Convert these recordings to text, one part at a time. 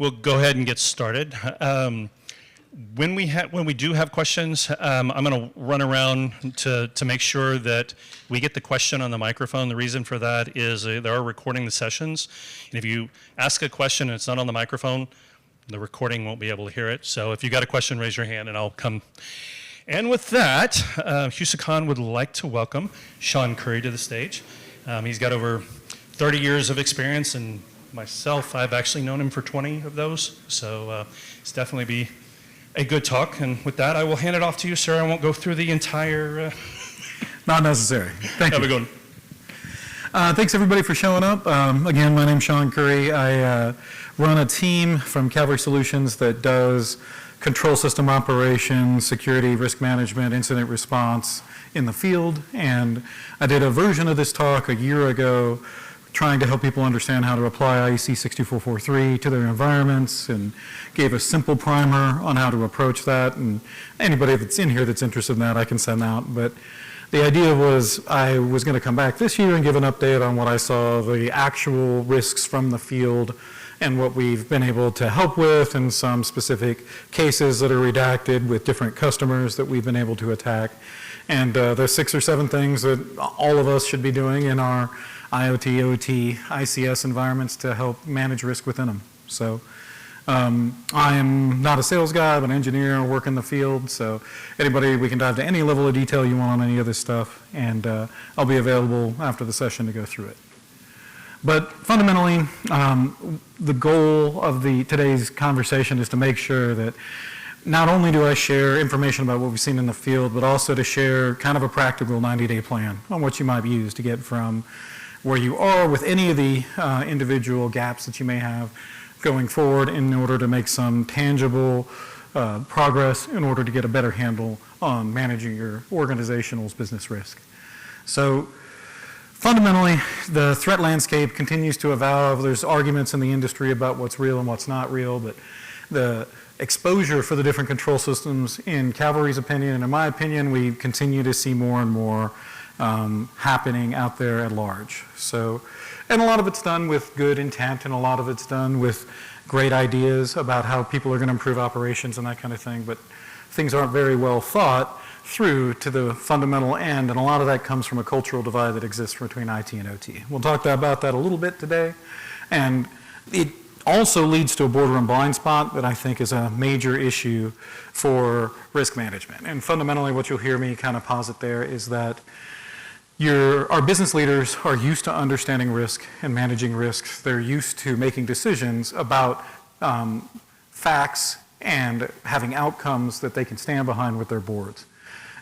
we'll go ahead and get started. When we do have questions, I'm going to run around to make sure that we get the question on the microphone. The reason for that is they are recording the sessions, and if you ask a question and it's not on the microphone, the recording won't be able to hear it. So if you got a question, raise your hand and I'll come. And with that, Husaqvarna would like to welcome Sean Curry to the stage. He's got over 30 years of experience, and myself, I've actually known him for 20 of those. So it's definitely be a good talk. And with that, I will hand it off to you, sir. I won't go through the entire... Not necessary. Thank you. Have a good one. Thanks everybody for showing up. Again, my name's Sean Curry. I run a team from Cavalry Solutions that does control system operations, security, risk management, incident response in the field. And I did a version of this talk a year ago trying to help people understand how to apply IEC 62443 to their environments, and gave a simple primer on how to approach that. And anybody that's in here that's interested in that, I can send out. But the idea was I was going to come back this year and give an update on what I saw, the actual risks from the field, and what we've been able to help with, and some specific cases that are redacted with different customers that we've been able to attack. And there's 6 or 7 things that all of us should be doing in our IoT, OT, ICS environments to help manage risk within them. So I am not a sales guy, but an engineer, I work in the field. So anybody, we can dive to any level of detail you want on any of this stuff, and I'll be available after the session to go through it. But fundamentally, the goal of today's conversation is to make sure that not only do I share information about what we've seen in the field, but also to share kind of a practical 90-day plan on what you might use to get from where you are with any of the individual gaps that you may have going forward, in order to make some tangible progress in order to get a better handle on managing your organizational's business risk. So fundamentally, the threat landscape continues to evolve. There's arguments in the industry about what's real and what's not real, but the exposure for the different control systems, in Cavalry's opinion and in my opinion, we continue to see more and more happening out there at large. So, and a lot of it's done with good intent, and a lot of it's done with great ideas about how people are going to improve operations and that kind of thing, but things aren't very well thought through to the fundamental end, and a lot of that comes from a cultural divide that exists between IT and OT. We'll talk about that a little bit today, and it also leads to a borderline blind spot that I think is a major issue for risk management. And fundamentally what you'll hear me kind of posit there is that our business leaders are used to understanding risk and managing risks. They're used to making decisions about facts and having outcomes that they can stand behind with their boards.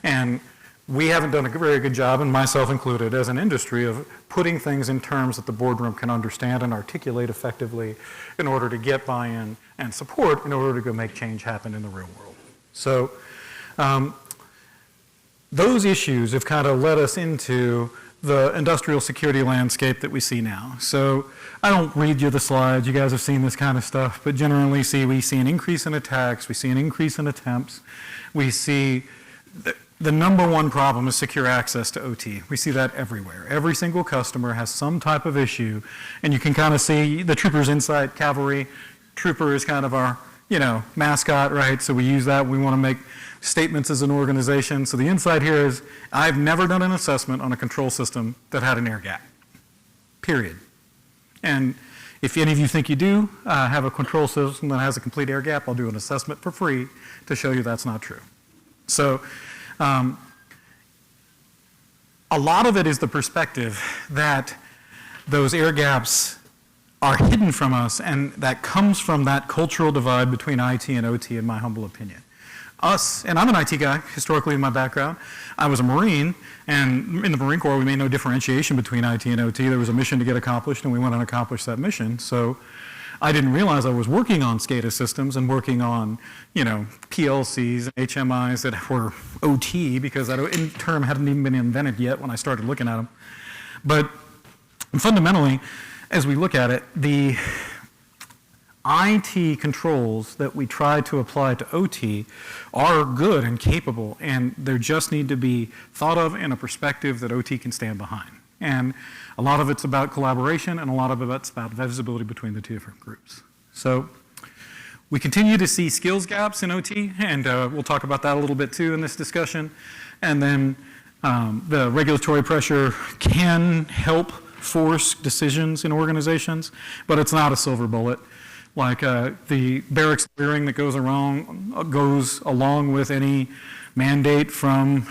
And we haven't done a very good job, and myself included, as an industry, of putting things in terms that the boardroom can understand and articulate effectively in order to get buy-in and support in order to go make change happen in the real world. So those issues have kind of led us into the industrial security landscape that we see now. So I don't read you the slides, you guys have seen this kind of stuff, but generally we see an increase in attacks, we see an increase in attempts, we see the number one problem is secure access to OT. We see that everywhere. Every single customer has some type of issue, and you can kind of see the Troopers Insight Cavalry. Trooper is kind of our, mascot, right? So we use that. We want to make statements as an organization. So the insight here is, I've never done an assessment on a control system that had an air gap, period. And if any of you think you do have a control system that has a complete air gap, I'll do an assessment for free to show you that's not true. So a lot of it is the perspective that those air gaps are hidden from us, and that comes from that cultural divide between IT and OT, in my humble opinion. Us, and I'm an IT guy, historically in my background. I was a Marine, and in the Marine Corps we made no differentiation between IT and OT. There was a mission to get accomplished, and we went and accomplished that mission. So I didn't realize I was working on SCADA systems and working on, PLCs, HMIs that were OT, because that term hadn't even been invented yet when I started looking at them. But fundamentally, as we look at it, the IT controls that we try to apply to OT are good and capable, and they just need to be thought of in a perspective that OT can stand behind. And a lot of it's about collaboration, and a lot of it's about visibility between the two different groups. So We continue to see skills gaps in OT, and we'll talk about that a little bit too in this discussion. And then the regulatory pressure can help force decisions in organizations, but it's not a silver bullet. Like the barracks clearing that goes along with any mandate from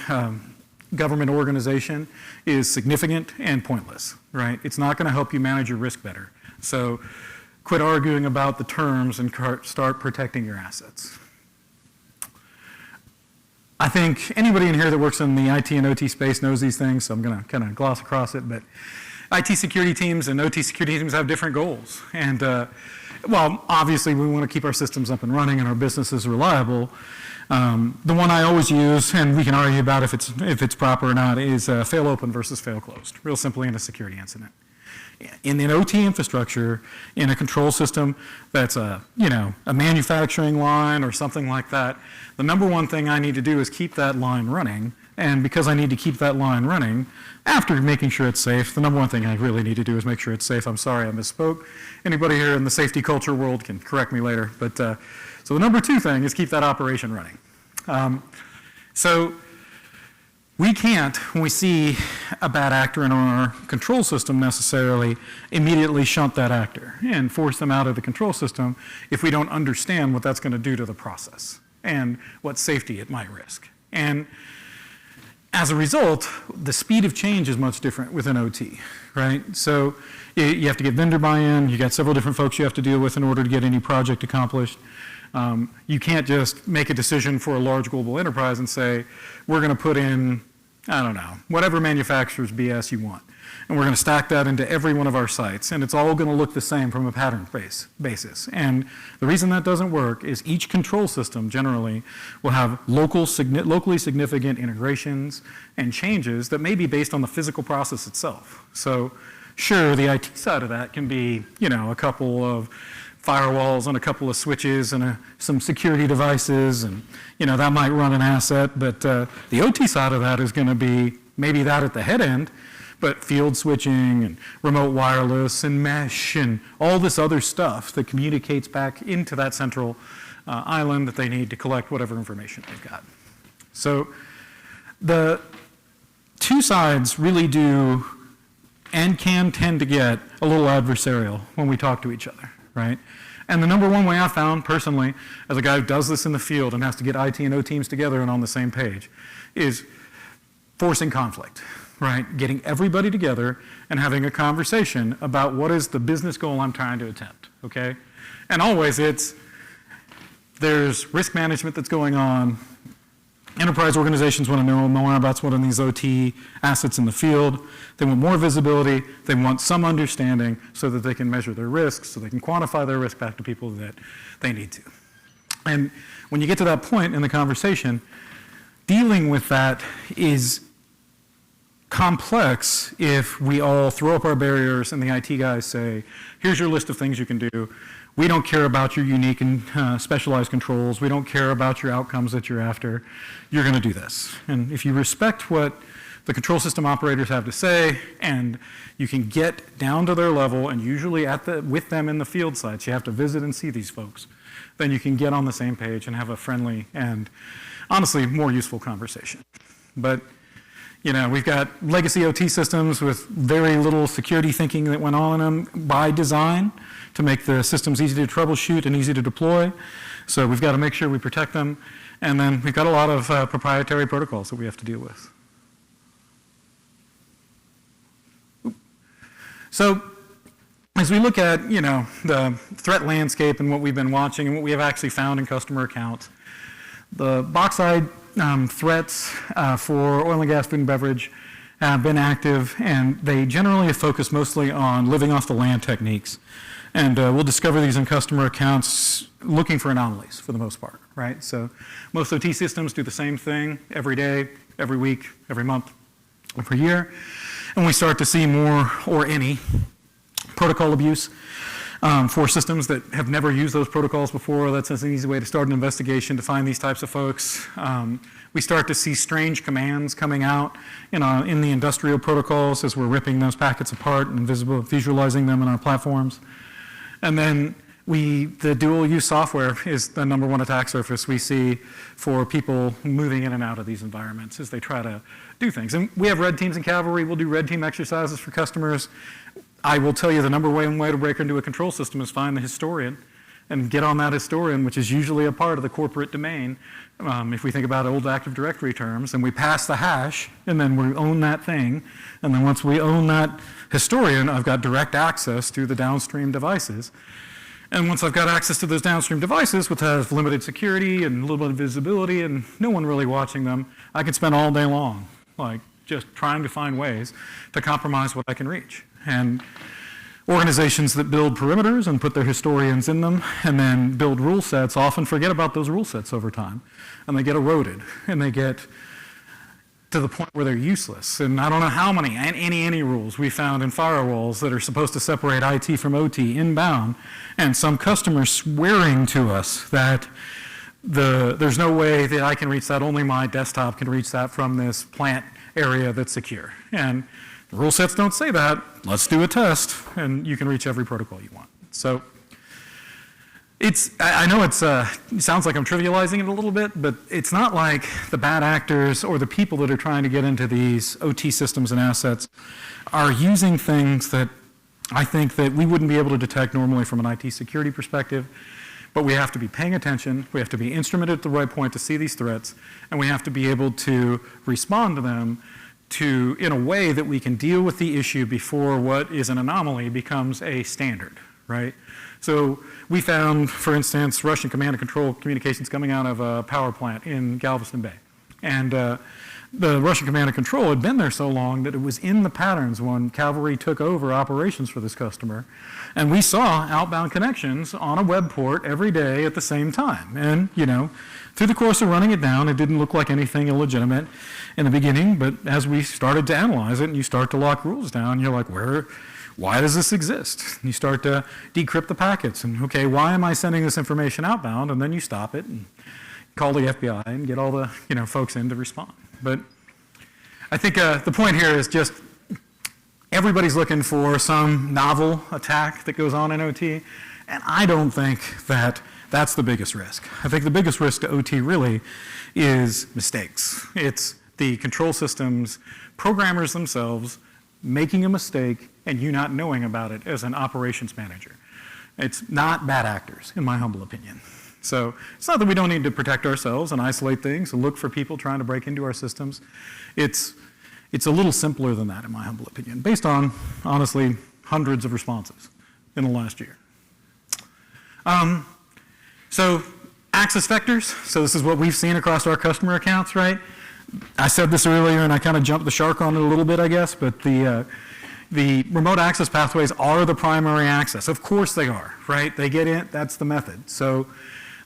government organization is significant and pointless, right? It's not going to help you manage your risk better. So quit arguing about the terms and start protecting your assets. I think anybody in here that works in the IT and OT space knows these things, so I'm going to kind of gloss across it. But IT security teams and OT security teams have different goals. And, well, obviously, we want to keep our systems up and running and our businesses reliable. The one I always use, and we can argue about if it's proper or not, is fail open versus fail closed, real simply in a security incident. In an OT infrastructure, in a control system that's a manufacturing line or something like that, the number one thing I need to do is keep that line running. And because I need to keep that line running, after making sure it's safe, the number one thing I really need to do is make sure it's safe. I'm sorry I misspoke. Anybody here in the safety culture world can correct me later. But so the number two thing is keep that operation running. So we can't, when we see a bad actor in our control system, necessarily immediately shunt that actor and force them out of the control system if we don't understand what that's going to do to the process and what safety it might risk. And as a result, the speed of change is much different within OT, right? So you have to get vendor buy-in. You got several different folks you have to deal with in order to get any project accomplished. You can't just make a decision for a large global enterprise and say, we're going to put in, I don't know, whatever manufacturer's BS you want. And we're going to stack that into every one of our sites. And it's all going to look the same from a pattern basis. And the reason that doesn't work is each control system generally will have locally significant integrations and changes that may be based on the physical process itself. So sure, the IT side of that can be, a couple of firewalls and a couple of switches and some security devices, and that might run an asset, but the OT side of that is going to be maybe that at the head end, but field switching and remote wireless and mesh and all this other stuff that communicates back into that central island that they need to collect whatever information they've got. So the two sides really do and can tend to get a little adversarial when we talk to each other, right? And the number one way I've found personally, as a guy who does this in the field and has to get IT and O teams together and on the same page, is forcing conflict, right? Getting everybody together and having a conversation about what is the business goal I'm trying to attempt, okay? And always there's risk management that's going on. Enterprise organizations want to know more about what's in these OT assets in the field. They want more visibility. They want some understanding so that they can measure their risks, so they can quantify their risk back to people that they need to. And when you get to that point in the conversation, dealing with that is complex if we all throw up our barriers and the IT guys say, here's your list of things you can do. We don't care about your unique and specialized controls. We don't care about your outcomes that you're after. You're going to do this. And if you respect what the control system operators have to say, and you can get down to their level, and usually with them in the field sites, you have to visit and see these folks, then you can get on the same page and have a friendly and honestly more useful conversation. But we've got legacy OT systems with very little security thinking that went on in them by design to make the systems easy to troubleshoot and easy to deploy. So we've got to make sure we protect them. And then we've got a lot of proprietary protocols that we have to deal with. So as we look at, the threat landscape and what we've been watching and what we have actually found in customer accounts, the box-side threats for oil and gas, food and beverage have been active, and they generally have focused mostly on living off the land techniques. And we'll discover these in customer accounts looking for anomalies for the most part, right? So most OT systems do the same thing every day, every week, every month, every year. And we start to see more or any protocol abuse for systems that have never used those protocols before. That's an easy way to start an investigation to find these types of folks. We start to see strange commands coming out in the industrial protocols as we're ripping those packets apart and visualizing them in our platforms. And then The dual-use software is the number one attack surface we see for people moving in and out of these environments as they try to do things. And we have red teams in Cavalry. We'll do red team exercises for customers. I will tell you the number one way to break into a control system is find the historian and get on that historian, which is usually a part of the corporate domain. If we think about old Active Directory terms, and we pass the hash, and then we own that thing, and then once we own that historian, I've got direct access to the downstream devices. And once I've got access to those downstream devices, which have limited security and a little bit of visibility and no one really watching them, I can spend all day long, like just trying to find ways to compromise what I can reach. And organizations that build perimeters and put their historians in them and then build rule sets often forget about those rule sets over time. And they get eroded and they get to the point where they're useless. And I don't know how many, any rules we found in firewalls that are supposed to separate IT from OT inbound, and some customers swearing to us that there's no way that I can reach that, only my desktop can reach that from this plant area that's secure. And the rule sets don't say that. Let's do a test, and you can reach every protocol you want. So I know it sounds like I'm trivializing it a little bit, but it's not like the bad actors or the people that are trying to get into these OT systems and assets are using things that I think that we wouldn't be able to detect normally from an IT security perspective, but we have to be paying attention, we have to be instrumented at the right point to see these threats, and we have to be able to respond to them in a way that we can deal with the issue before what is an anomaly becomes a standard, right? So we found, for instance, Russian command and control communications coming out of a power plant in Galveston Bay. And the Russian command and control had been there so long that it was in the patterns when Cavalry took over operations for this customer. And we saw outbound connections on a web port every day at the same time. And, you know, through the course of running it down, it didn't look like anything illegitimate in the beginning, but as we started to analyze it and you start to lock rules down, you're like, why does this exist? And you start to decrypt the packets and, okay, why am I sending this information outbound? And then you stop it and call the FBI and get all the folks in to respond. But I think the point here is just everybody's looking for some novel attack that goes on in OT, and I don't think that that's the biggest risk. I think the biggest risk to OT really is mistakes. It's the control systems, programmers themselves making a mistake and you not knowing about it as an operations manager. It's not bad actors, in my humble opinion. So it's not that we don't need to protect ourselves and isolate things and look for people trying to break into our systems. It's a little simpler than that, in my humble opinion, based on, honestly, hundreds of responses in the last year. So access vectors, so this is what we've seen across our customer accounts, right? I said this earlier and I kind of jumped the shark on it a little bit, I guess, but the remote access pathways are the primary access. Of course they are, right? They get in, that's the method. So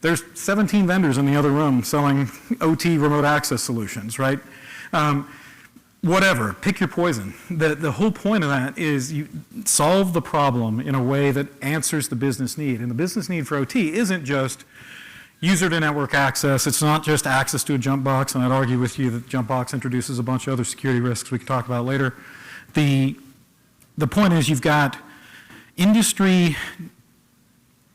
there's 17 vendors in the other room selling OT remote access solutions, right? Whatever, pick your poison. The whole point of that is you solve the problem in a way that answers the business need. And the business need for OT isn't just user to network access. It's not just access to a jump box, and I'd argue with you that jump box introduces a bunch of other security risks we can talk about later. The point is you've got industry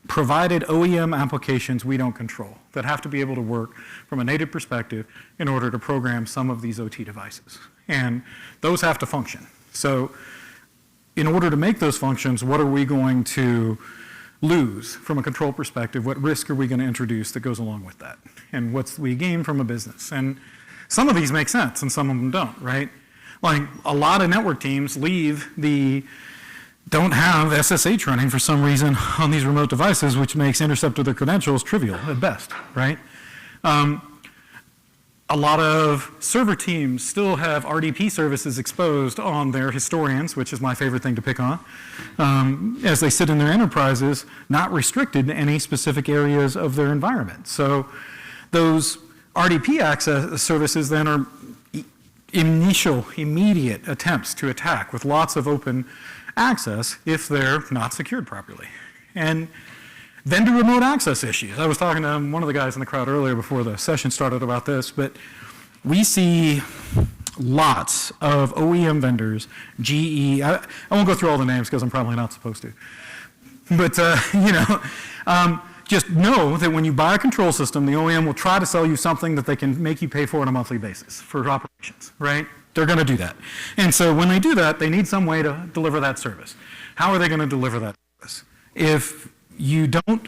provided OEM applications we don't control that have to be able to work from a native perspective in order to program some of these OT devices. And those have to function. So in order to make those functions, what are we going to lose from a control perspective? What risk are we going to introduce that goes along with that? And what's we gain from a business? And some of these make sense and some of them don't, right? Like a lot of network teams don't have SSH running for some reason on these remote devices, which makes intercept of their credentials trivial at best, right? A lot of server teams still have RDP services exposed on their historians, which is my favorite thing to pick on, as they sit in their enterprises, not restricted to any specific areas of their environment. So those RDP access services then are immediate attempts to attack with lots of open access if they're not secured properly. And vendor remote access issues. I was talking to one of the guys in the crowd earlier before the session started about this, but we see lots of OEM vendors, GE, I won't go through all the names because I'm probably not supposed to. But, just know that when you buy a control system, the OEM will try to sell you something that they can make you pay for on a monthly basis for operations, right? They're going to do that. And so when they do that, they need some way to deliver that service. How are they going to deliver that service? If you don't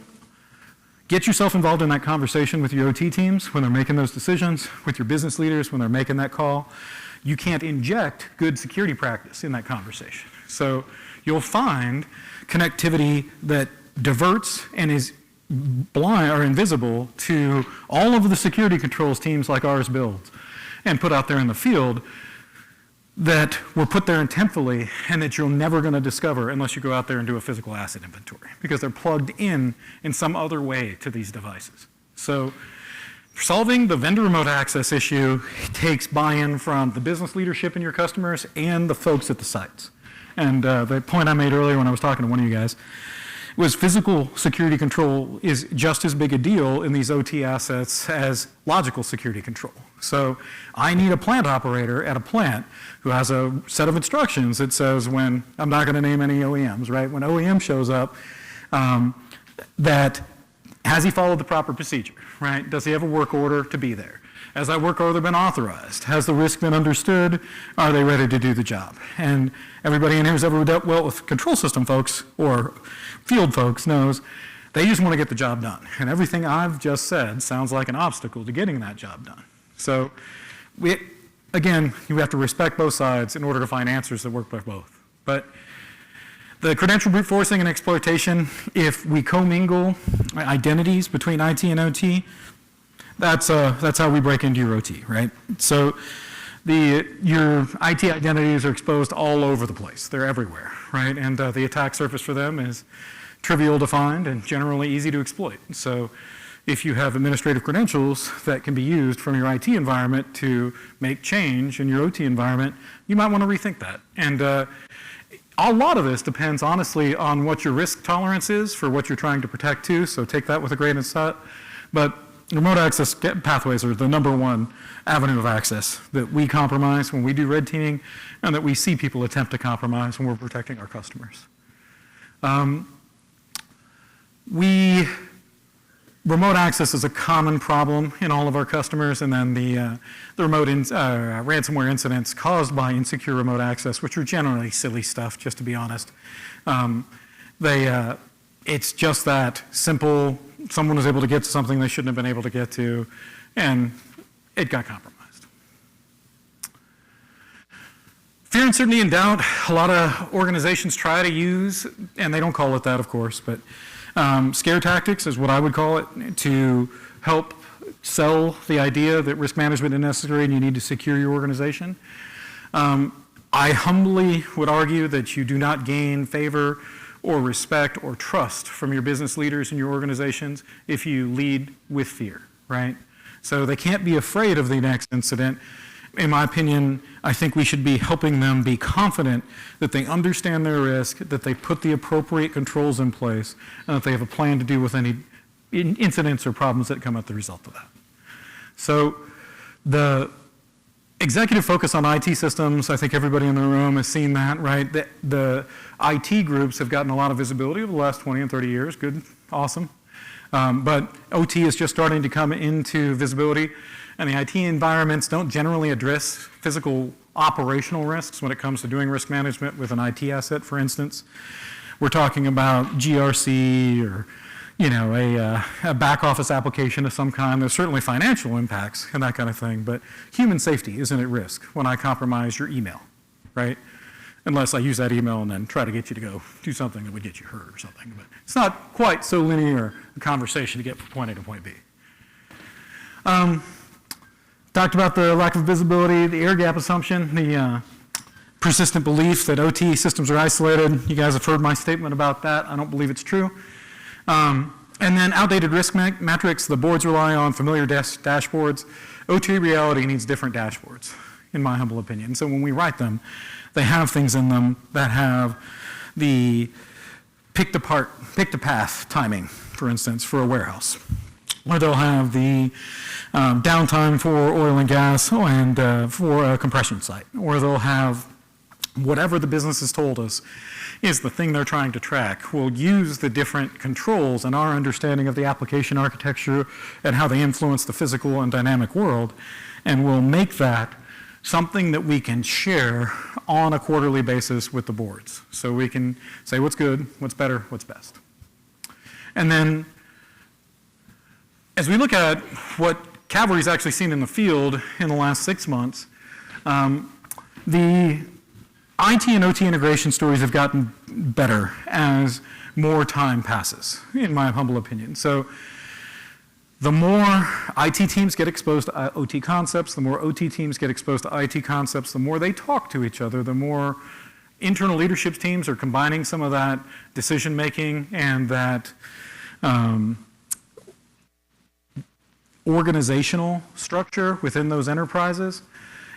get yourself involved in that conversation with your OT teams when they're making those decisions, with your business leaders when they're making that call, you can't inject good security practice in that conversation. So you'll find connectivity that diverts and is blind or invisible to all of the security controls teams like ours builds and put out there in the field that were put there intentfully and that you're never going to discover unless you go out there and do a physical asset inventory because they're plugged in some other way to these devices. So solving the vendor remote access issue takes buy-in from the business leadership in your customers and the folks at the sites. And the point I made earlier when I was talking to one of you guys was physical security control is just as big a deal in these OT assets as logical security control. So I need a plant operator at a plant who has a set of instructions that says when, I'm not going to name any OEMs, right? When OEM shows up, that has he followed the proper procedure, right? Does he have a work order to be there? Has that work order been authorized? Has the risk been understood? Are they ready to do the job? And everybody in here who's ever dealt well with control system folks or field folks knows they just want to get the job done. And everything I've just said sounds like an obstacle to getting that job done. So again, you have to respect both sides in order to find answers that work for both. But the credential brute forcing and exploitation, if we commingle identities between IT and OT, that's how we break into your OT, right? So your IT identities are exposed all over the place. They're everywhere, right? And the attack surface for them is trivial to find and generally easy to exploit. So if you have administrative credentials that can be used from your IT environment to make change in your OT environment, you might want to rethink that. And a lot of this depends, honestly, on what your risk tolerance is for what you're trying to protect too, so take that with a grain of salt. But remote access pathways are the #1 avenue of access that we compromise when we do red teaming and that we see people attempt to compromise when we're protecting our customers. Remote access is a common problem in all of our customers, and then the remote ransomware incidents caused by insecure remote access, which are generally silly stuff, just to be honest. It's just that simple. Someone was able to get to something they shouldn't have been able to get to, and it got compromised. Fear, uncertainty, and doubt. A lot of organizations try to use, and they don't call it that, of course, but scare tactics is what I would call it, to help sell the idea that risk management is necessary and you need to secure your organization. I humbly would argue that you do not gain favor or respect or trust from your business leaders in your organizations if you lead with fear, right? So they can't be afraid of the next incident. In my opinion, I think we should be helping them be confident that they understand their risk, that they put the appropriate controls in place, and that they have a plan to deal with any incidents or problems that come as the result of that. So the executive focus on IT systems, I think everybody in the room has seen that, right? The IT groups have gotten a lot of visibility over the last 20 and 30 years. Good, awesome. But OT is just starting to come into visibility, and the IT environments don't generally address physical operational risks when it comes to doing risk management with an IT asset, for instance. We're talking about GRC or a back office application of some kind. There's certainly financial impacts and that kind of thing, but human safety isn't at risk when I compromise your email, right? Unless I use that email and then try to get you to go do something that would get you hurt or something. But it's not quite so linear a conversation to get from point A to point B. Talked about the lack of visibility, the air gap assumption, the persistent belief that OT systems are isolated. You guys have heard my statement about that. I don't believe it's true. And then outdated risk metrics. The boards rely on familiar dashboards. OT reality needs different dashboards, in my humble opinion. So when we write them, they have things in them that have the pick to path timing, for instance, for a warehouse. Or they'll have the downtime for oil and gas and for a compression site. Or they'll have whatever the business has told us is the thing they're trying to track. We'll use the different controls and our understanding of the application architecture and how they influence the physical and dynamic world, and we'll make that something that we can share on a quarterly basis with the boards. So we can say what's good, what's better, what's best. And then as we look at what Cavalry's actually seen in the field in the last 6 months, the IT and OT integration stories have gotten better as more time passes, in my humble opinion. So the more IT teams get exposed to OT concepts, the more OT teams get exposed to IT concepts, the more they talk to each other, the more internal leadership teams are combining some of that decision-making and that organizational structure within those enterprises.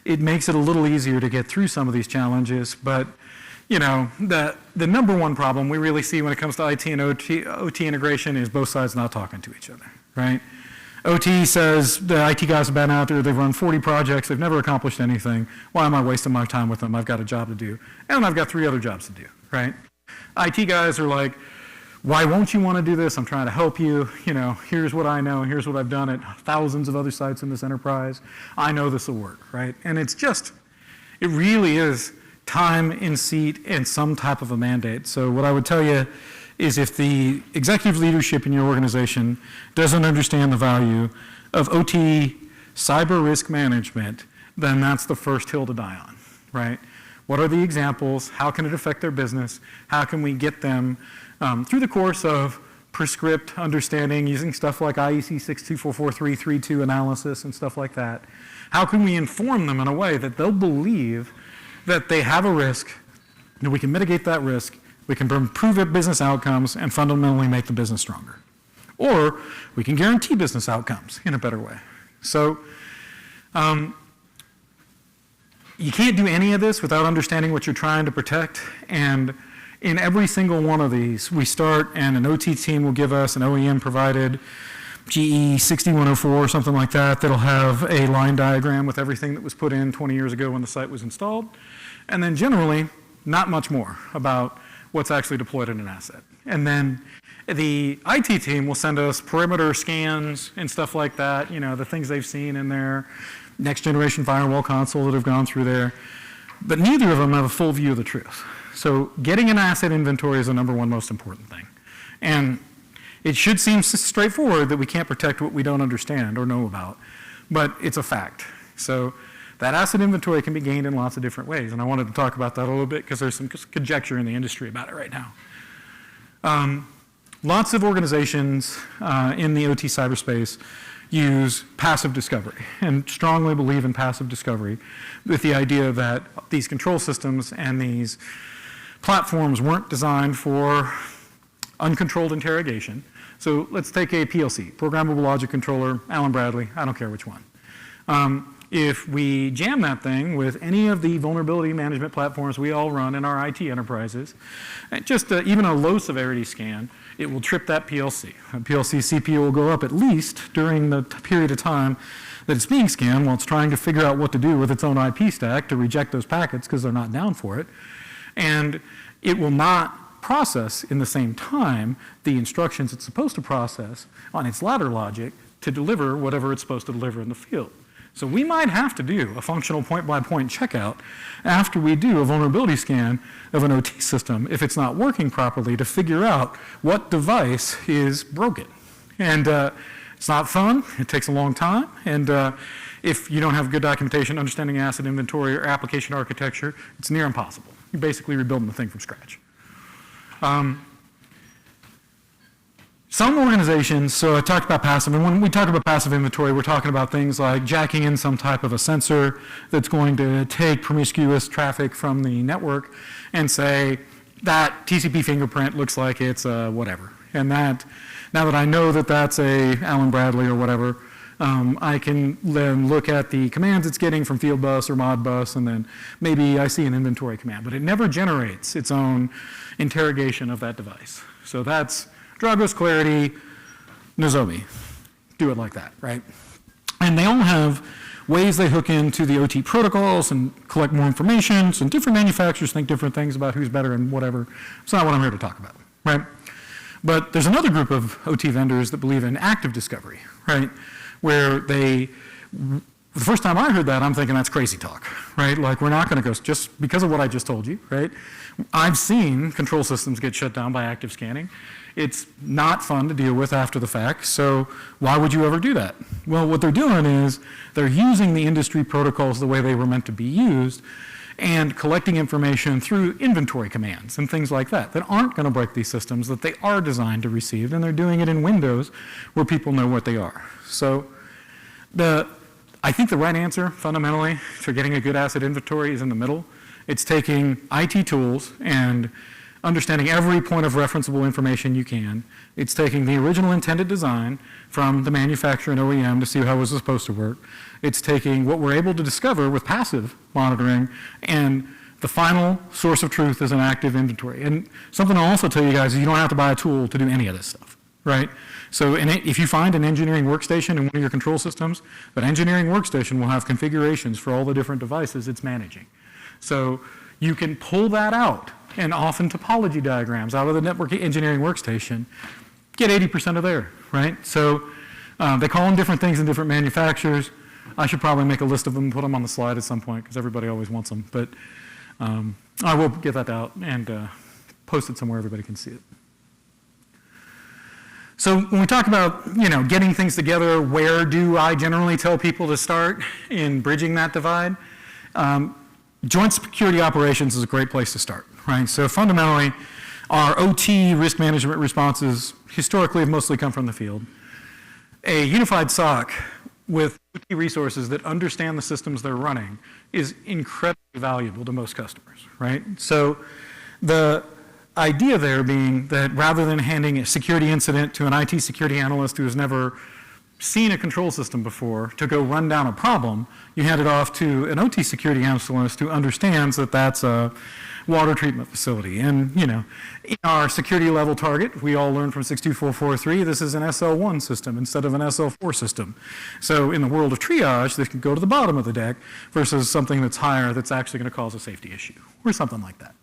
It makes it a little easier to get through some of these challenges, but you know, the number one problem we really see when it comes to IT and OT integration is both sides not talking to each other, right? OT says the IT guys have been out there, they've run 40 projects, they've never accomplished anything. Why am I wasting my time with them? I've got a job to do. And I've got 3 other jobs to do, right? IT guys are like, why won't you want to do this? I'm trying to help you. You know, here's what I know, here's what I've done at thousands of other sites in this enterprise. I know this will work, right? And it's just, it really is time in seat and some type of a mandate. So what I would tell you is if the executive leadership in your organization doesn't understand the value of OT cyber risk management, then that's the first hill to die on, right? What are the examples? How can it affect their business? How can we get them through the course of prescript understanding, using stuff like IEC 6244332 analysis and stuff like that? How can we inform them in a way that they'll believe that they have a risk, that we can mitigate that risk, we can improve their business outcomes and fundamentally make the business stronger? Or we can guarantee business outcomes in a better way. So you can't do any of this without understanding what you're trying to protect. And in every single one of these, we start and an OT team will give us an OEM provided GE 6104 or something like that that'll have a line diagram with everything that was put in 20 years ago when the site was installed. And then generally, not much more about what's actually deployed in an asset. And then the IT team will send us perimeter scans and stuff like that, you know, the things they've seen in their next generation firewall console that have gone through there. But neither of them have a full view of the truth. So getting an asset inventory is the number one most important thing. And it should seem straightforward that we can't protect what we don't understand or know about, but it's a fact. So that asset inventory can be gained in lots of different ways, and I wanted to talk about that a little bit because there's some conjecture in the industry about it right now. Lots of organizations in the OT cyberspace use passive discovery and strongly believe in passive discovery with the idea that these control systems and these platforms weren't designed for uncontrolled interrogation. So let's take a PLC, Programmable Logic Controller, Allen Bradley, I don't care which one. If we jam that thing with any of the vulnerability management platforms we all run in our IT enterprises, just even a low severity scan, it will trip that PLC. A PLC CPU will go up at least during the period of time that it's being scanned while it's trying to figure out what to do with its own IP stack to reject those packets because they're not down for it. And it will not process in the same time the instructions it's supposed to process on its ladder logic to deliver whatever it's supposed to deliver in the field. So we might have to do a functional point-by-point checkout after we do a vulnerability scan of an OT system if it's not working properly to figure out what device is broken. And it's not fun, it takes a long time, and if you don't have good documentation, understanding asset inventory or application architecture, it's near impossible. You're basically rebuilding the thing from scratch. Some organizations, so I talked about passive, and when we talk about passive inventory, we're talking about things like jacking in some type of a sensor that's going to take promiscuous traffic from the network and say, that TCP fingerprint looks like it's whatever. And that, now that I know that that's a Allen Bradley or whatever, I can then look at the commands it's getting from Fieldbus or Modbus, and then maybe I see an inventory command, but it never generates its own interrogation of that device. So that's Dragos, Clarity, Nozomi. Do it like that, right? And they all have ways they hook into the OT protocols and collect more information. So different manufacturers think different things about who's better and whatever. It's not what I'm here to talk about, right? But there's another group of OT vendors that believe in active discovery, right? Where they, the first time I heard that, I'm thinking that's crazy talk, right? Like, we're not going to go, just because of what I just told you, right? I've seen control systems get shut down by active scanning. It's not fun to deal with after the fact, so why would you ever do that? Well, what they're doing is they're using the industry protocols the way they were meant to be used and collecting information through inventory commands and things like that that aren't going to break these systems that they are designed to receive, and they're doing it in windows where people know what they are. So I think the right answer, fundamentally, for getting a good asset inventory is in the middle. It's taking IT tools and understanding every point of referenceable information you can. It's taking the original intended design from the manufacturer and OEM to see how it was supposed to work. It's taking what we're able to discover with passive monitoring, and the final source of truth is an active inventory. And something I'll also tell you guys is you don't have to buy a tool to do any of this stuff, right? So if you find an engineering workstation in one of your control systems, that engineering workstation will have configurations for all the different devices it's managing. So you can pull that out, and often topology diagrams out of the network engineering workstation, get 80% of there, right? So they call them different things in different manufacturers. I should probably make a list of them and put them on the slide at some point because everybody always wants them. But I will get that out and post it somewhere everybody can see it. So when we talk about, getting things together, where do I generally tell people to start in bridging that divide? Joint security operations is a great place to start, right? So fundamentally, our OT risk management responses historically have mostly come from the field. A unified SOC with OT resources that understand the systems they're running is incredibly valuable to most customers, right? So the idea there being that rather than handing a security incident to an IT security analyst who has never seen a control system before to go run down a problem, you hand it off to an OT security analyst who understands that that's a water treatment facility. And, in our security level target, we all learned from 62443, this is an SL1 system instead of an SL4 system. So in the world of triage, this can go to the bottom of the deck versus something that's higher that's actually going to cause a safety issue or something like that.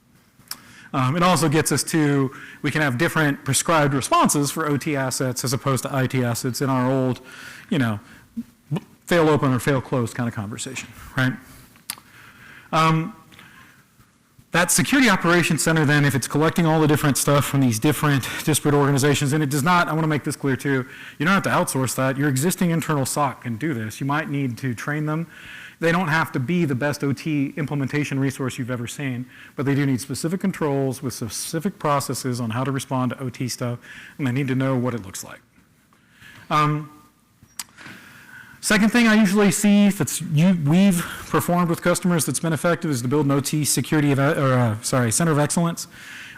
It also gets us to, we can have different prescribed responses for OT assets as opposed to IT assets in our old, fail open or fail closed kind of conversation, right? That security operations center then, if it's collecting all the different stuff from these different disparate organizations, and it does not, I want to make this clear too, you don't have to outsource that. Your existing internal SOC can do this. You might need to train them. They don't have to be the best OT implementation resource you've ever seen, but they do need specific controls with specific processes on how to respond to OT stuff, and they need to know what it looks like. Second thing I usually see we've performed with customers that's been effective is to build an OT security center of excellence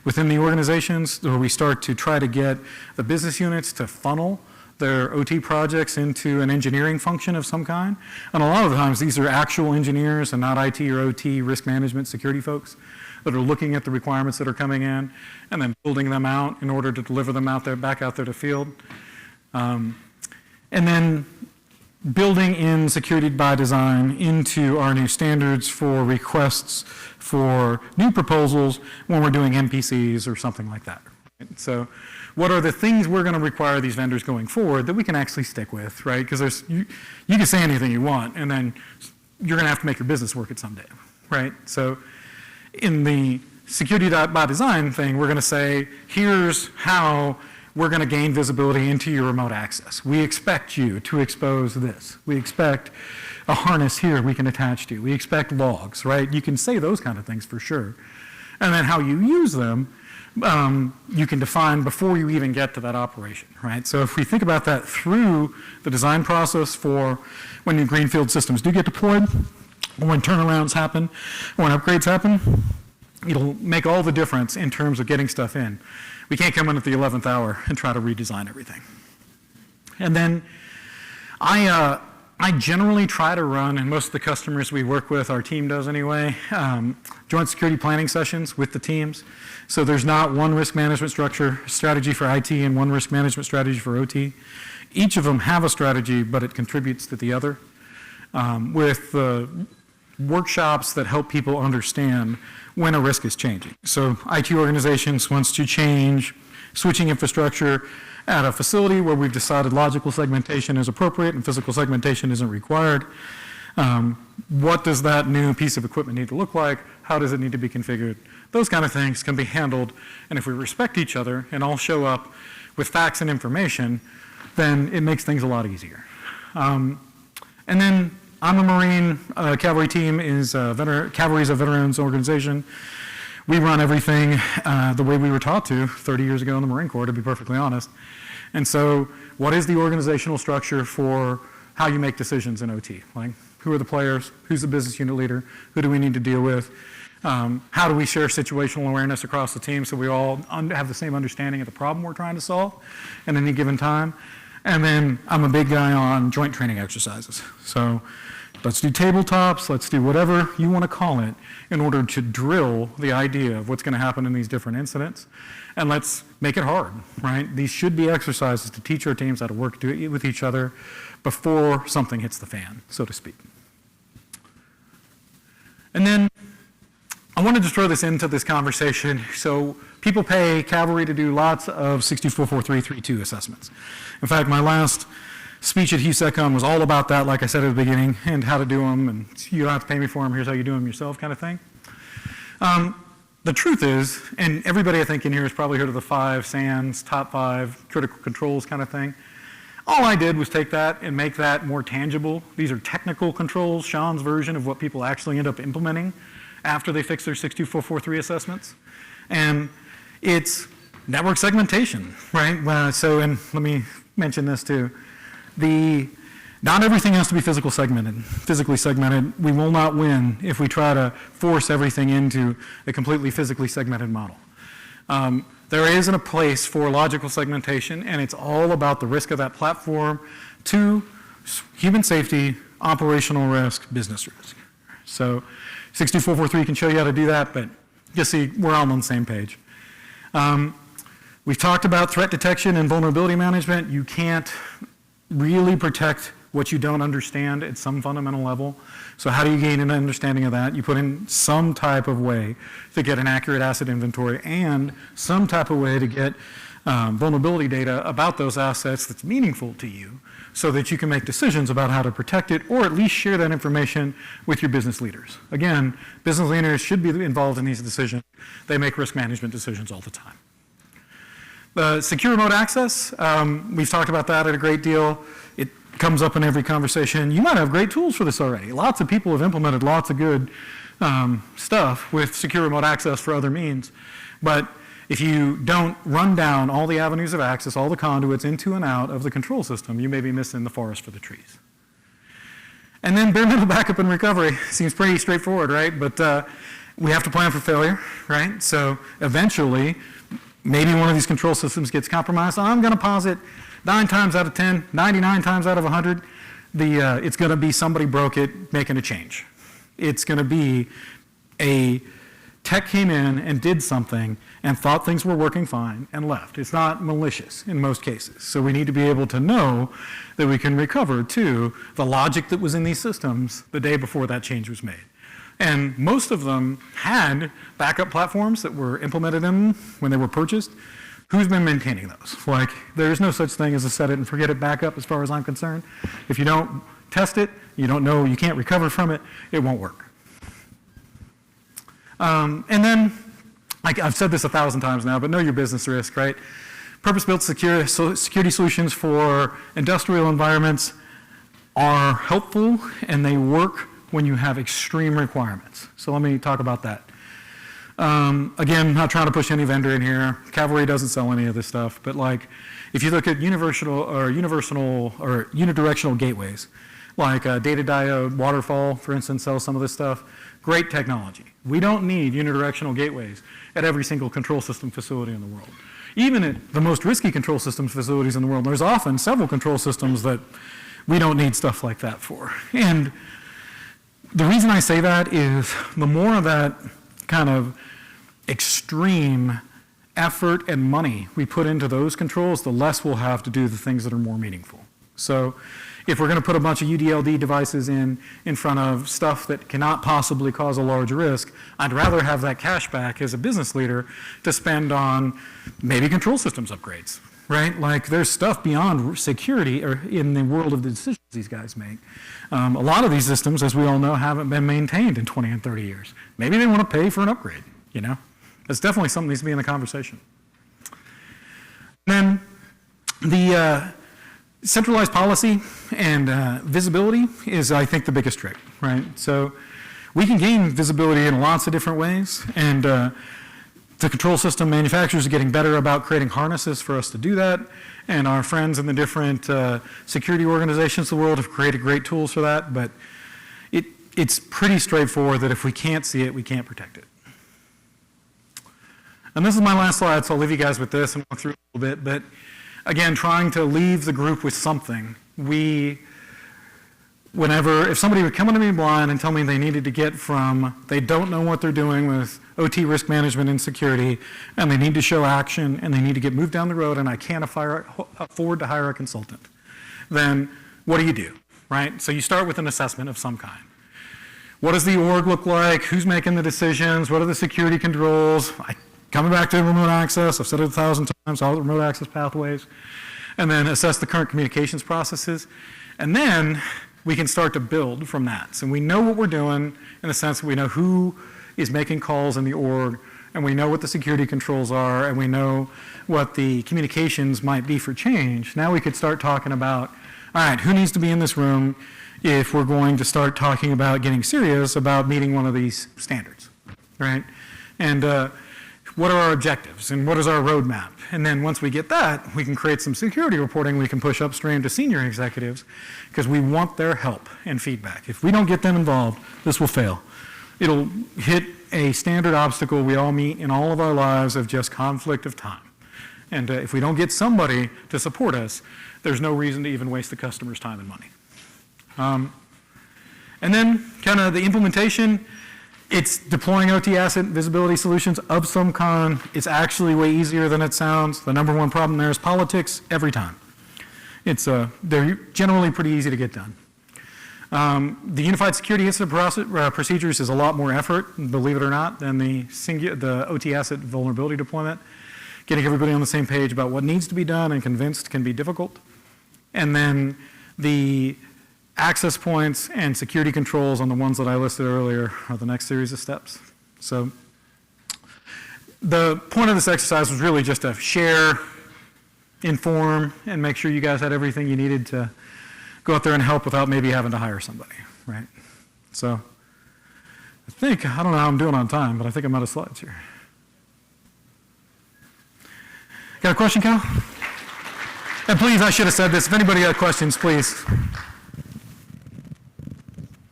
within the organizations, where we start to try to get the business units to funnel their OT projects into an engineering function of some kind. And a lot of the times these are actual engineers and not IT or OT risk management security folks that are looking at the requirements that are coming in and then building them out in order to deliver them back out there to field. And then building in security by design into our new standards for requests for new proposals when we're doing MPCs or something like that. So what are the things we're going to require these vendors going forward that we can actually stick with, right? Because you can say anything you want, and then you're going to have to make your business work at some day, right? So in the security by design thing, we're going to say, here's how we're going to gain visibility into your remote access. We expect you to expose this. We expect a harness here we can attach to. We expect logs, right? You can say those kind of things for sure. And then how you use them, you can define before you even get to that operation, right? So if we think about that through the design process for when new greenfield systems do get deployed, or when turnarounds happen, or when upgrades happen, it'll make all the difference in terms of getting stuff in. We can't come in at the 11th hour and try to redesign everything. And then I generally try to run, and most of the customers we work with, our team does anyway, joint security planning sessions with the teams. So there's not one risk management strategy for IT and one risk management strategy for OT. Each of them have a strategy, but it contributes to the other. with workshops that help people understand when a risk is changing. So IT organizations wants to change switching infrastructure at a facility where we've decided logical segmentation is appropriate and physical segmentation isn't required. What does that new piece of equipment need to look like? How does it need to be configured? Those kind of things can be handled, and if we respect each other and all show up with facts and information, then it makes things a lot easier. And then I'm a Marine. Cavalry team is Cavalry is a veterans organization. We run everything the way we were taught to 30 years ago in the Marine Corps, to be perfectly honest. And so what is the organizational structure for how you make decisions in OT? Like, who are the players? Who's the business unit leader? Who do we need to deal with? How do we share situational awareness across the team so we all have the same understanding of the problem we're trying to solve at any given time? And then I'm a big guy on joint training exercises. So let's do tabletops, let's do whatever you want to call it in order to drill the idea of what's going to happen in these different incidents. And let's make it hard, right? These should be exercises to teach our teams how to work with each other before something hits the fan, so to speak. And then I wanted to throw this into this conversation. So people pay Cavalry to do lots of 644332 assessments. In fact, my last speech at HUSECON was all about that, like I said at the beginning, and how to do them, and you don't have to pay me for them, here's how you do them yourself kind of thing. The truth is, and everybody I think in here has probably heard of the 5 SANS, top 5 critical controls kind of thing. All I did was take that and make that more tangible. These are technical controls, Sean's version of what people actually end up implementing after they fix their 62443 assessments. And it's network segmentation, right? So, and let me mention this too. Not everything has to be physically segmented. We will not win if we try to force everything into a completely physically segmented model. There isn't a place for logical segmentation, and it's all about the risk of that platform to human safety, operational risk, business risk. So 62443 can show you how to do that, but you'll see we're all on the same page. We've talked about threat detection and vulnerability management. You can't really protect what you don't understand at some fundamental level. So how do you gain an understanding of that? You put in some type of way to get an accurate asset inventory and some type of way to get vulnerability data about those assets that's meaningful to you so that you can make decisions about how to protect it or at least share that information with your business leaders. Again, business leaders should be involved in these decisions. They make risk management decisions all the time. Secure remote access, we've talked about that a great deal. It comes up in every conversation. You might have great tools for this already. Lots of people have implemented lots of good stuff with secure remote access for other means. But if you don't run down all the avenues of access, all the conduits into and out of the control system, you may be missing the forest for the trees. And then bare metal backup and recovery seems pretty straightforward, right? But we have to plan for failure, right? So eventually, maybe one of these control systems gets compromised. I'm going to posit 9 times out of 10, 99 times out of 100, it's going to be somebody broke it making a change. It's going to be a tech came in and did something and thought things were working fine and left. It's not malicious in most cases. So we need to be able to know that we can recover to the logic that was in these systems the day before that change was made. And most of them had backup platforms that were implemented in them when they were purchased. Who's been maintaining those? Like, there's no such thing as a set it and forget it backup as far as I'm concerned. If you don't test it, you don't know, you can't recover from it, it won't work. And then, like I've said this 1,000 times now, but know your business risk, right? Purpose-built security solutions for industrial environments are helpful and they work when you have extreme requirements. So let me talk about that. Again, not trying to push any vendor in here. Cavalry doesn't sell any of this stuff, but like, if you look at unidirectional gateways, like data diode, Waterfall, for instance, sells some of this stuff. Great technology. We don't need unidirectional gateways at every single control system facility in the world. Even at the most risky control systems facilities in the world, there's often several control systems that we don't need stuff like that for. And the reason I say that is the more of that kind of extreme effort and money we put into those controls, the less we'll have to do the things that are more meaningful. So if we're going to put a bunch of UDLD devices in front of stuff that cannot possibly cause a large risk, I'd rather have that cash back as a business leader to spend on maybe control systems upgrades, right? Like there's stuff beyond security or in the world of the decisions these guys make. A lot of these systems, as we all know, haven't been maintained in 20 and 30 years. Maybe they want to pay for an upgrade, you know? That's definitely something that needs to be in the conversation. Then the centralized policy and visibility is, I think, the biggest trick, right? So we can gain visibility in lots of different ways, and the control system manufacturers are getting better about creating harnesses for us to do that, and our friends in the different security organizations of the world have created great tools for that, but it's pretty straightforward that if we can't see it, we can't protect it. And this is my last slide, so I'll leave you guys with this and walk through it a little bit, but again, trying to leave the group with something. If somebody would come into me blind and tell me they needed to get from, they don't know what they're doing with OT risk management and security, and they need to show action, and they need to get moved down the road, and I can't afford to hire a consultant, then what do? Right? So you start with an assessment of some kind. What does the org look like? Who's making the decisions? What are the security controls? Coming back to remote access, I've said it 1,000 times, all the remote access pathways, and then assess the current communications processes. And then we can start to build from that. So we know what we're doing in the sense that we know who is making calls in the org, and we know what the security controls are, and we know what the communications might be for change. Now we could start talking about, all right, who needs to be in this room if we're going to start talking about getting serious about meeting one of these standards, right? And what are our objectives and what is our roadmap? And then once we get that, we can create some security reporting we can push upstream to senior executives because we want their help and feedback. If we don't get them involved, this will fail. It'll hit a standard obstacle we all meet in all of our lives of just conflict of time. And if we don't get somebody to support us, there's no reason to even waste the customer's time and money. And then kind of the implementation, it's deploying OT asset visibility solutions of some kind. It's actually way easier than it sounds. The number one problem there is politics every time. They're generally pretty easy to get done. The unified security incident procedures is a lot more effort, believe it or not, than the OT asset vulnerability deployment. Getting everybody on the same page about what needs to be done and convinced can be difficult. And then the access points and security controls on the ones that I listed earlier are the next series of steps. So the point of this exercise was really just to share, inform, and make sure you guys had everything you needed to go out there and help without maybe having to hire somebody, right? So I don't know how I'm doing on time, but I think I'm out of slides here. Got a question, Cal? And please, I should have said this. If anybody got questions, please.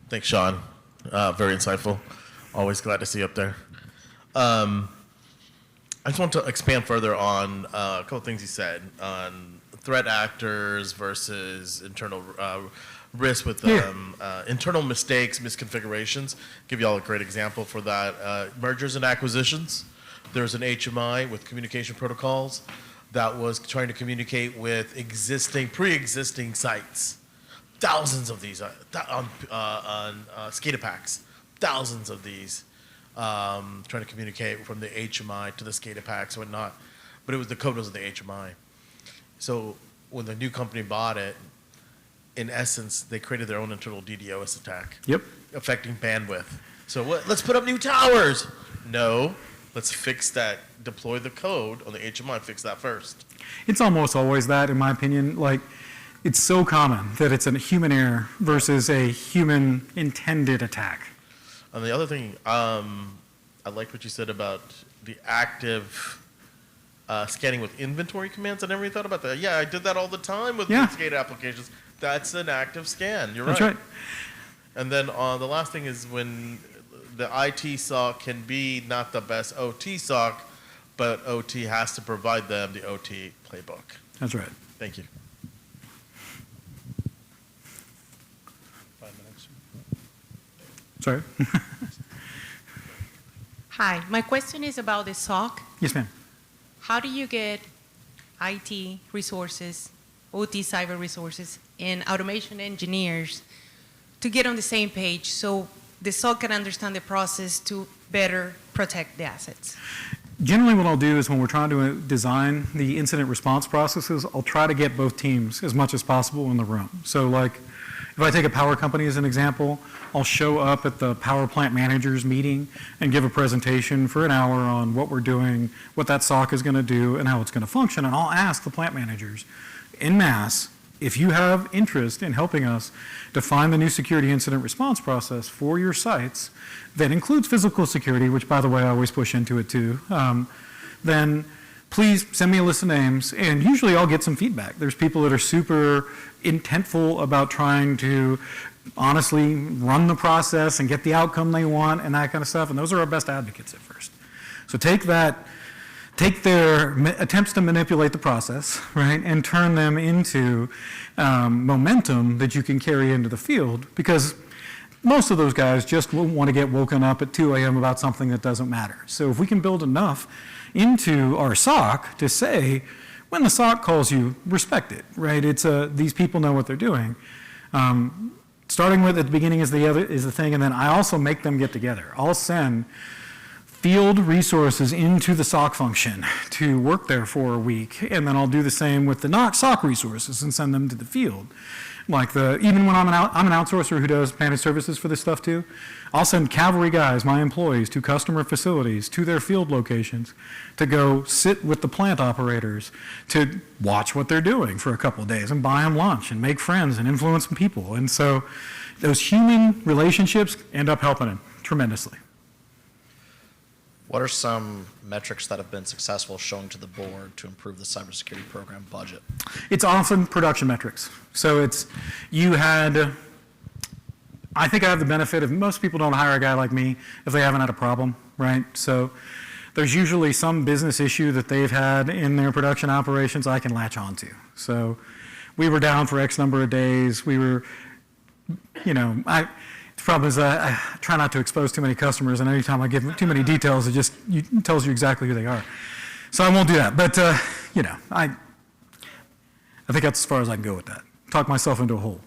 Thanks, Sean. Very insightful. Always glad to see you up there. I just want to expand further on a couple of things you said on threat actors versus internal risk with internal mistakes, misconfigurations. Give you all a great example for that. Mergers and acquisitions. There's an HMI with communication protocols that was trying to communicate with pre-existing sites. Thousands of these on SCADA packs, thousands of these trying to communicate from the HMI to the SCADA packs and whatnot. But the code was of the HMI. So when the new company bought it, in essence, they created their own internal DDoS attack. Yep. Affecting bandwidth. So let's put up new towers. No, let's fix that. Deploy the code on the HMI, fix that first. It's almost always that, in my opinion. Like, it's so common that it's a human error versus a human intended attack. And the other thing, I like what you said about the active scanning with inventory commands. I never even thought about that. Yeah, I did that all the time with SCADA applications. That's an active scan. You're right. That's right. And then the last thing is when the IT SOC can be not the best OT SOC, but OT has to provide them the OT playbook. That's right. Thank you. Sorry. Hi, my question is about the SOC. Yes, ma'am. How do you get IT resources OT cyber resources and automation engineers to get on the same page so the SOC can understand the process to better protect the assets? Generally, what I'll do is when we're trying to design the incident response processes, I'll try to get both teams as much as possible in the room. So like, if I take a power company as an example, I'll show up at the power plant managers meeting and give a presentation for an hour on what we're doing, what that SOC is going to do, and how it's going to function. And I'll ask the plant managers en masse, if you have interest in helping us define the new security incident response process for your sites that includes physical security, which by the way, I always push into it too, then please send me a list of names, and usually I'll get some feedback. There's people that are super intentful about trying to honestly run the process and get the outcome they want and that kind of stuff, and those are our best advocates at first. So take their attempts to manipulate the process, right, and turn them into momentum that you can carry into the field, because most of those guys just want to get woken up at 2 a.m. about something that doesn't matter. So if we can build enough into our SOC to say, when the SOC calls you, respect it, right? It's these people know what they're doing. Starting with at the beginning is the thing, and then I also make them get together. I'll send field resources into the SOC function to work there for a week, and then I'll do the same with the SOC resources and send them to the field. Like even when I'm an outsourcer who does managed services for this stuff too, I'll send cavalry guys, my employees, to customer facilities, to their field locations, to go sit with the plant operators, to watch what they're doing for a couple of days and buy them lunch and make friends and influence some people. And so those human relationships end up helping them tremendously. What are some metrics that have been successful showing to the board to improve the cybersecurity program budget? It's often production metrics. So I think I have the benefit of most people don't hire a guy like me if they haven't had a problem, right? So there's usually some business issue that they've had in their production operations I can latch onto. So we were down for X number of days. We were, the problem is I try not to expose too many customers, and anytime I give them too many details, it tells you exactly who they are. So I won't do that. But, I think that's as far as I can go with that. Talk myself into a hole.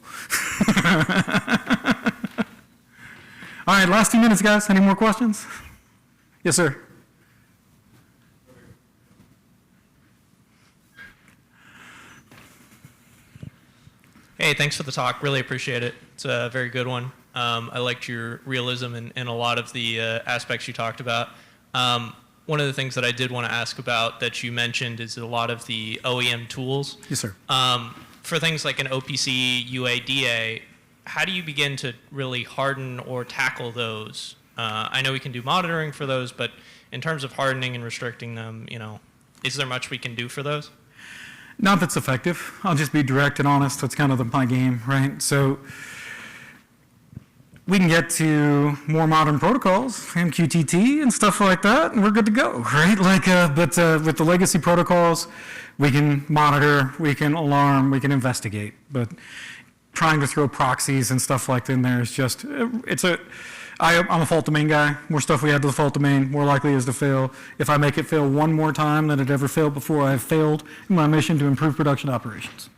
All right, last 2 minutes, guys. Any more questions? Yes, sir. Hey, thanks for the talk. Really appreciate it. It's a very good one. I liked your realism in a lot of the aspects you talked about. One of the things that I did want to ask about that you mentioned is a lot of the OEM tools. Yes, sir. For things like an OPC UADA, how do you begin to really harden or tackle those? I know we can do monitoring for those, but in terms of hardening and restricting them, is there much we can do for those? Not that's effective. I'll just be direct and honest. That's kind of my game, right? So we can get to more modern protocols, MQTT and stuff like that, and we're good to go, right? But with the legacy protocols, we can monitor, we can alarm, we can investigate. But trying to throw proxies and stuff like that in there is just, I'm a fault domain guy. More stuff we add to the fault domain, more likely is to fail. If I make it fail one more time than it ever failed before, I've failed in my mission to improve production operations.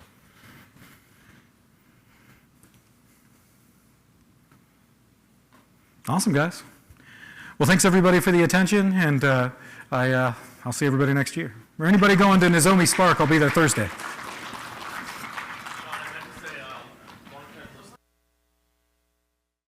Awesome, guys. Well, thanks everybody for the attention, and I'll see everybody next year. Or anybody going to Nozomi Spark, I'll be there Thursday.